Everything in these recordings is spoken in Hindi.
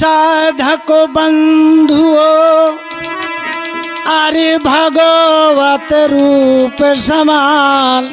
साधक बंधुओं अरे भगवत रूप समान,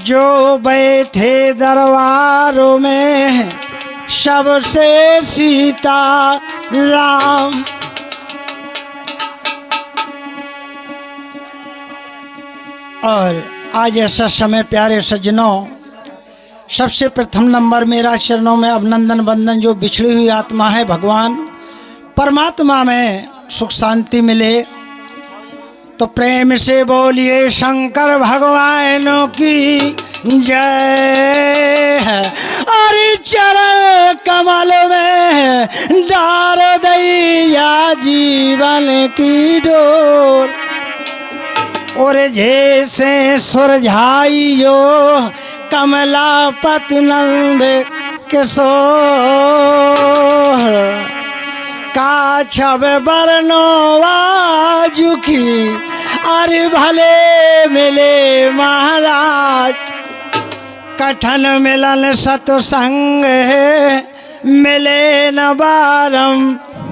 जो बैठे दरबारों में सबसे सीता राम। और आज ऐसा समय प्यारे सज्जनों, सबसे प्रथम नंबर मेरा चरणों में अभिनंदन वंदन। जो बिछड़ी हुई आत्मा है भगवान परमात्मा में सुख शांति मिले, तो प्रेम से बोलिए शंकर भगवान की जय। अरे चरण कमल में डार दैया जीवन की डोर, और जैसे सुरझाइयो कमला पतनंद किशोर, का छब बरनोवा जुखी अरे भले मिले महाराज। कठन मिलन सतसंग मिले न बारंबार।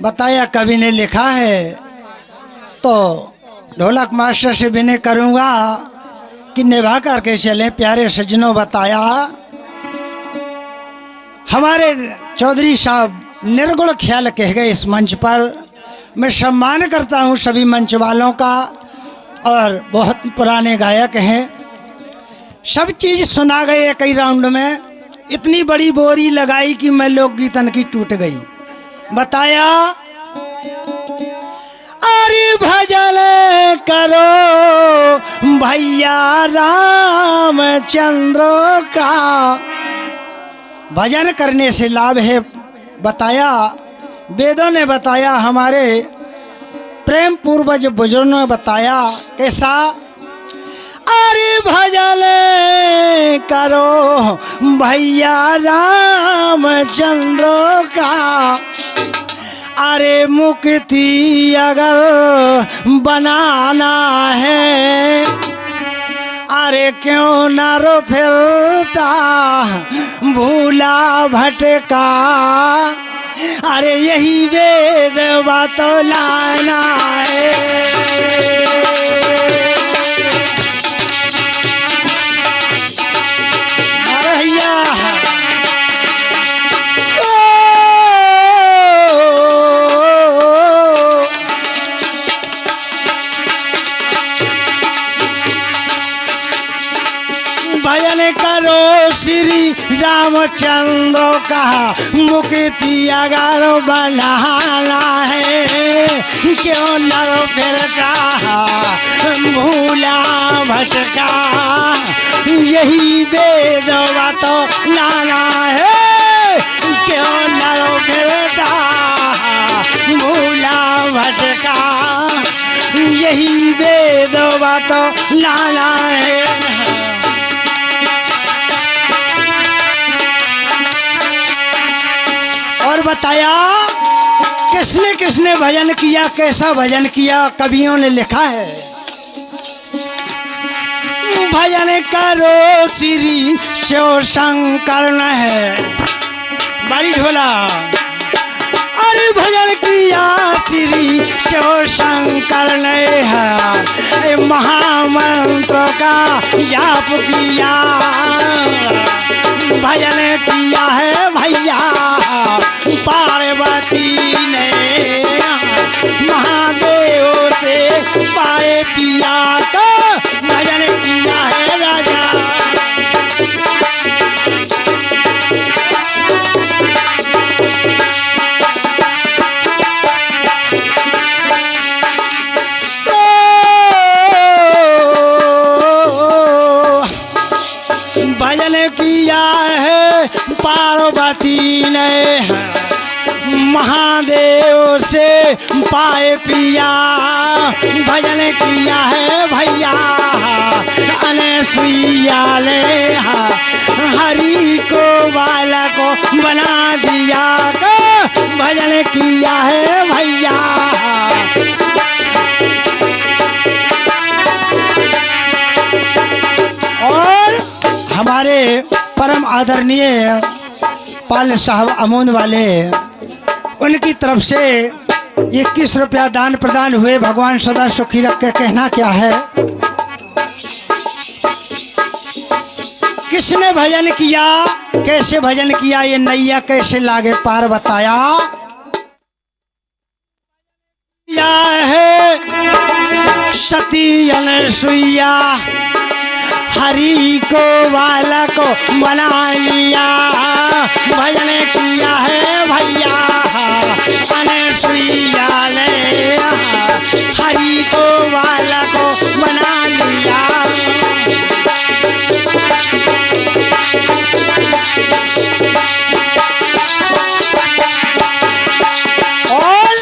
बताया कवि ने लिखा है, तो ढोलक मास्टर से विनय करूँगा कि निभा करके चलें प्यारे सज्जनों। बताया हमारे चौधरी साहब निर्गुण ख्याल कह गए इस मंच पर। मैं सम्मान करता हूँ सभी मंच वालों का, और बहुत ही पुराने गायक हैं। सब चीज़ सुना गए कई राउंड में, इतनी बड़ी बोरी लगाई कि मैं लोकगीतन की टूट गई। बताया अरे भजन करो भैया रामचंद्र का, भजन करने से लाभ है। बताया वेदों ने बताया, हमारे प्रेम पूर्वज बुजुर्गों ने बताया कैसा। अरे भजन करो भैया रामचंद्र का, अरे मुक्ति अगर बनाना है, अरे क्यों न रो फिरता भूला भटका, अरे यही वेद बात लाना है। भजन करो श्री रामचंद्र का, मुक्ति अगर बनाना है, क्यों नर फिरता भूला भटका, यही वेद बात लाना है, क्यों नर फिरता भूला भटका, यही वेद बात लाना है। और बताया किसने किसने भजन किया, कैसा भजन किया। कवियों ने लिखा है, भजन करो श्री शिव शंकर न है बारी ढोला। अरे भजन किया श्री शिव शंकर ने है, महामंत्र का जाप किया। भजन किया है भैया पार्वती ने, महादेव से पाए पिया का भजन किया है राजा। भजन किया है पार्वती ने, महादेव से पाए पिया। भजन किया है भैया अनसुईया ने, हरि को बाला को बना दिया को भजन किया है भैया। हमारे परम आदरणीय पाल साहब अमून वाले, उनकी तरफ से 21 रुपया दान प्रदान हुए। भगवान सदा सुखी रखे। कहना क्या है? किसने भजन किया, कैसे भजन किया, ये नैया कैसे लागे पार बताया। या है सती अनसुईया, हरि को वाला को बना लिया। भजन किया है भैया अनसुईया ने, हरि को वाला को बना लिया। और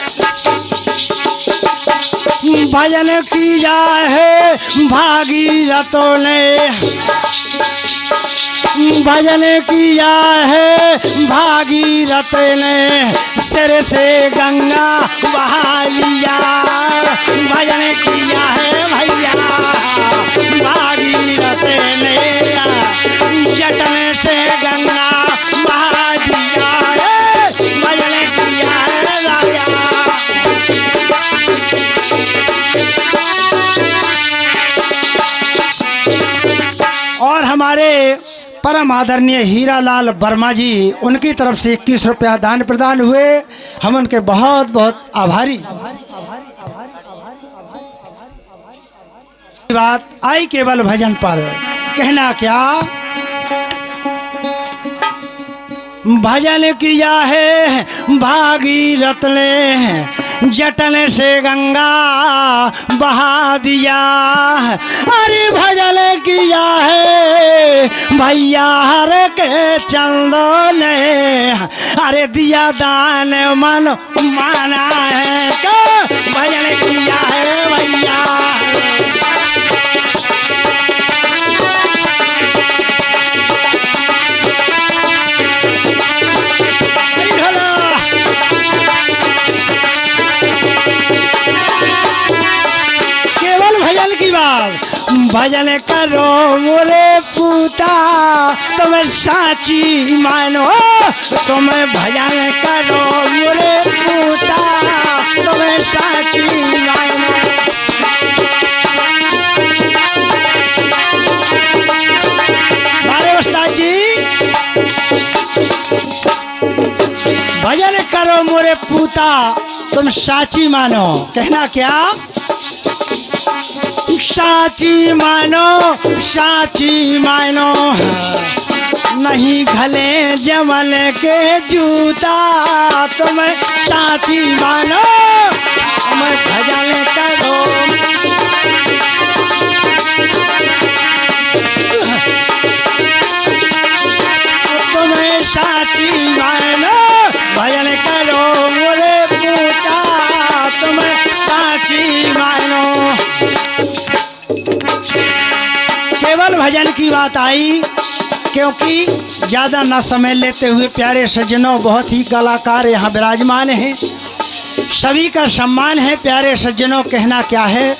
भजन किया है भागीरथों ने, भजन किया है भागीरथ ने, सिर से गंगा बहा लिया। भजन किया है भैया भागीरथ ने, जटन से गंगा बहा दिया। भजन किया है राजा। और हमारे परम आदरणीय हीरालाल वर्मा जी, उनकी तरफ से 21 रुपया दान प्रदान हुए। हम उनके बहुत बहुत आभारी। बात आई केवल भजन पर। कहना क्या? भजन किया है भागीरथ ने, जटन से गंगा बहा दिया। अरे भजन किया है भैया हर के चंदो ने, अरे दिया दान मन माना है। तो भजन किया है भैया। की बात भजन करो मोरे पूता, तुम साची मानो। तुम भजन करो मोरे पूता, तुम साची मानो। मारे उस्ताद जी, भजन करो मोरे पूता, तुम साची मानो। कहना क्या? साची मानो, साची मानो, नहीं घले जमल के जूता। तुम साची मानो, तुम भजन करो। तुम साची मानो, भजन करो मोरे पूता। तुम साची मानो। केवल भजन की बात आई, क्योंकि ज़्यादा न समय लेते हुए प्यारे सज्जनों, बहुत ही कलाकार यहाँ विराजमान हैं, सभी का सम्मान है। प्यारे सज्जनों, कहना क्या है?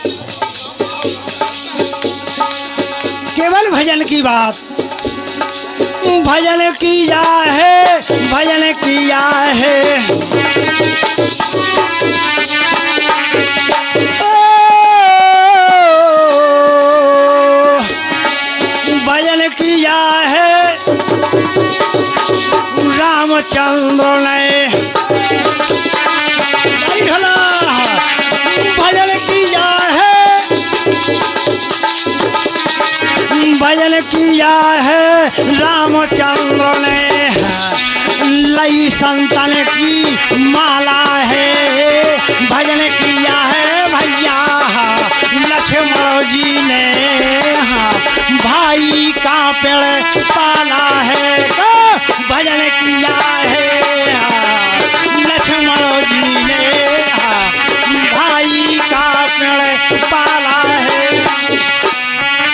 केवल भजन की बात। भजन किया है, भजन किया है। भजन किया है रामचंद्र ने। भजन किया है, भजन किया है रामचंद्र ने। लई संतन की माला है। भजन किया है भैया लक्ष्मण जी ने। भाई का पेड़ पाला है। तो भजन किया है लक्ष्मण जी ने। भाई का पेड़ पाला है।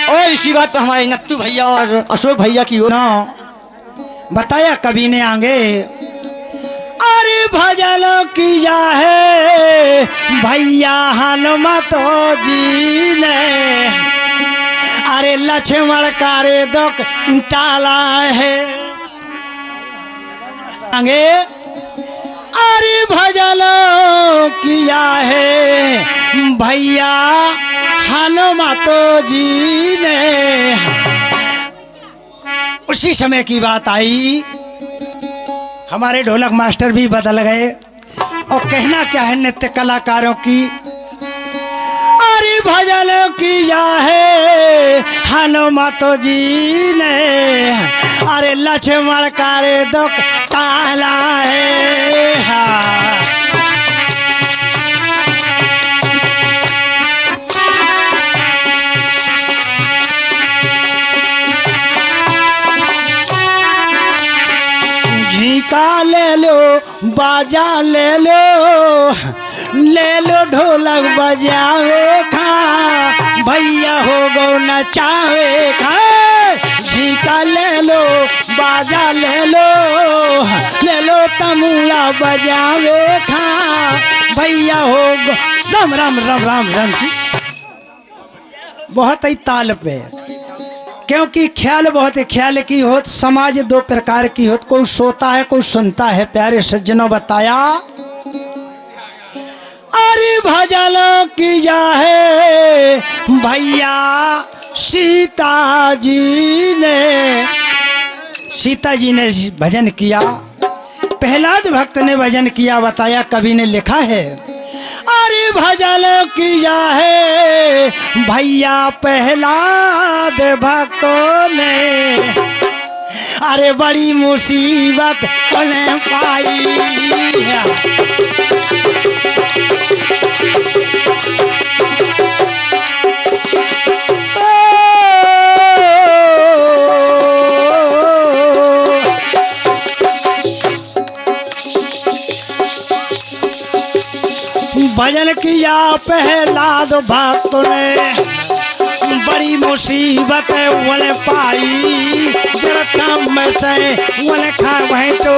और इसी बात पर हमारे नत्तू भैया और अशोक भैया की ओर बताया कवि ने आगे। अरे भजन किया है भैया हनुमत जी ने। अरे लक्ष्मण कारे दुख टाला है आगे अरे भजन किया है भैया हनुमतो जी ने। उसी समय की बात आई, हमारे ढोलक मास्टर भी बदल गए और कहना क्या है नृत्य कलाकारों की, अरे भजन किया है हनुमतो जी ने, अरे लक्ष्मण कारे दुख टाला है। हाँ। झीका ले लो बाजा ले लो ढोलक बजावे खा भैया हो गो नचावे खा। झीका ले लो बाजा ले लो तमुला बजावे खा भैया हो गो। राम राम राम राम राम बहुत ही ताल पे, क्योंकि ख्याल बहुत है, ख्याल की होत समाज दो प्रकार की होत, कोई सोता है कोई सुनता है। प्यारे सज्जनों बताया अरे भजन किया है भैया सीता जी ने, सीता जी ने भजन किया, प्रहलाद भक्त ने भजन किया। बताया कवि ने लिखा है अरे भजन किया है भैया प्रहलाद भक्तों ने, अरे बड़ी मुसीबत उन्हें पाई। भजन किया प्रहलाद भक्त ने, बड़ी मुसीबत उन्हें पाई। काम में से उन्हें खा वहीं तो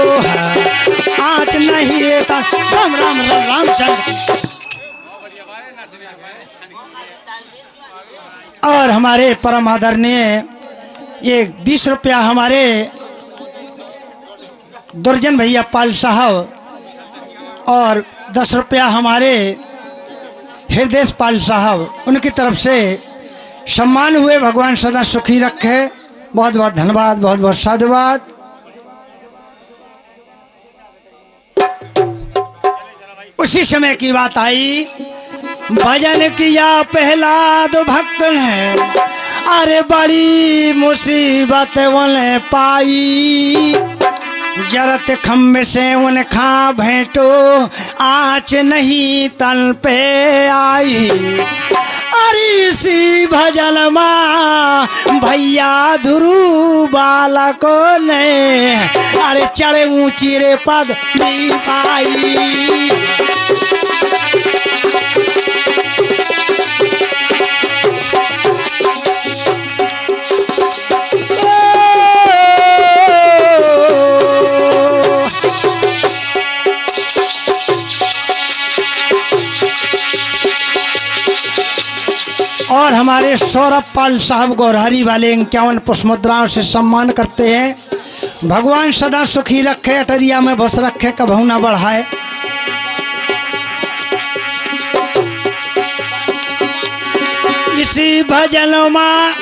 आज नहीं रहता। राम राम राम रामचंद्र। और हमारे परम आदरणीय ये 20 रुपया हमारे दुर्जन भैया पाल साहब और 10 रुपया हमारे हृदय पाल साहब, उनकी तरफ से सम्मान हुए। भगवान सदा सुखी रखे। बहुत बहुत धन्यवाद, बहुत बहुत साधुवाद। उसी समय की बात आई, भजन किया प्रहलाद भक्त ने, अरे बड़ी मुसीबत उन्हें पाई। जरत खम्बे से उन्हें खा भेंटो आँच नहीं तन पे आई। अरे इसी भजन माँ भैया ध्रुव बालकों ने, अरे चढ़े ऊंची रे पद दी पाई। और हमारे सौरभ पाल साहब गौरहरी वाले 51 पुष्प मुद्राओं से सम्मान करते हैं। भगवान सदा सुखी रखे, अटरिया में बस रखे, कभू ना बढ़ाए। इसी भजन में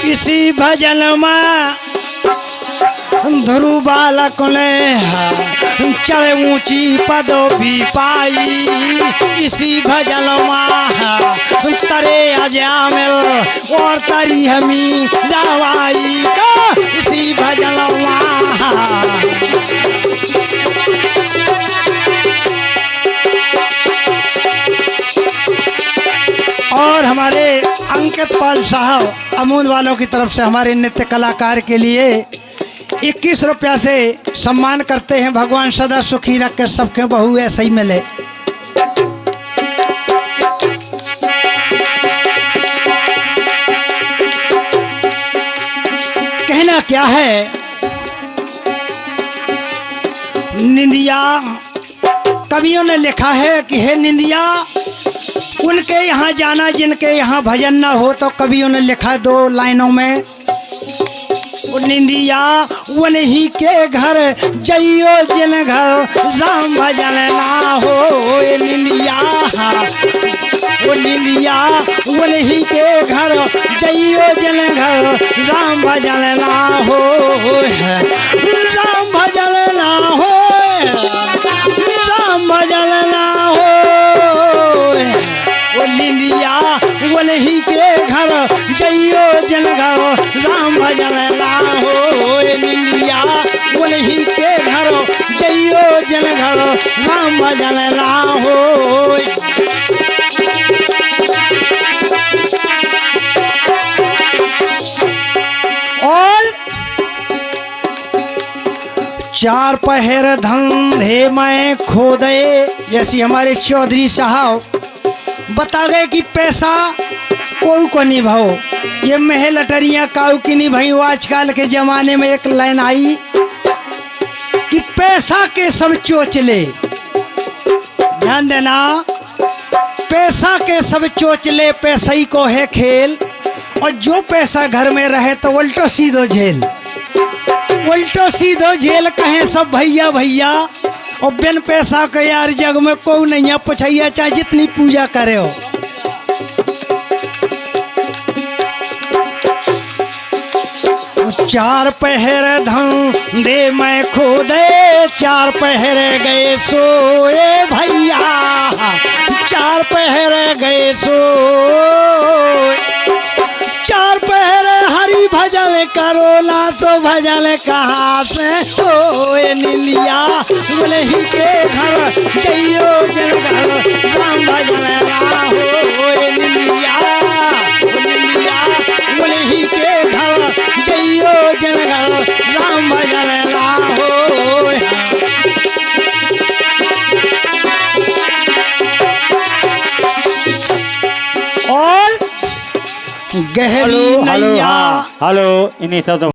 इसी भजन में ध्रुव बालक ने चढ़े ऊंची पदवी पाई। इसी भजन में तरे अजामिल और तरी हमी दवाई का। इसी भजन और हमारे अंकित पाल साहब अमूद वालों की तरफ से हमारे नृत्य कलाकार के लिए 21 रुपया से सम्मान करते हैं। भगवान सदा सुखी रख के सबके बहू ऐसे ही मिले। क्या है, निंदिया कवियों ने लिखा है कि हे निंदिया, उनके यहाँ जाना जिनके यहाँ भजन न हो। तो कवियों ने लिखा 2 लाइनों में, निंदिया उन्हीं के घर जइयो जिन घर राम भजन ना हो। निंदिया वो निंदिया उन्हीं के घर जइयो जिन घर राम भजन ना हो। राम भजन ना हो, राम भजन ना हो। वो निंदिया उन्हीं के घर जइयो जिन घर राम भजन ना हो। निंदिया उन्हीं के घर जइयो जिन घर राम भजन ना हो। और 4 पहर धंधे में खो गए, जैसे हमारे चौधरी साहब बता गए कि पैसा कोई को नहीं भाव, ये महल अटरियाँ काऊ की नहीं भाई। आजकल के जमाने में एक लाइन आई कि पैसा के सब चोचले, ध्यान देना, पैसा के सब चोचले पैसा ही को है खेल। और जो पैसा घर में रहे तो उल्टो सीधो झेल, उल्टो सीधो झेल कहें सब भैया भैया। और बिन पैसा के यार जग में कोई नहीं है, पुछैया चाहे जितनी पूजा करे हो। चार पहर धंधे में खो दे, 4 पहर गए सोए भैया, 4 पहर गए सोए। 4 पहर हरि भजन करो ना तो भजन कहाँ से होए। निंदिया उन्हीं के घर जइयो जिन घर राम भजन ना हो। निंदिया निंदिया उन्हीं के घर जइयो जिन घर राम भजन ना हो। और गहरी नैया हेलो, इन्हीं सब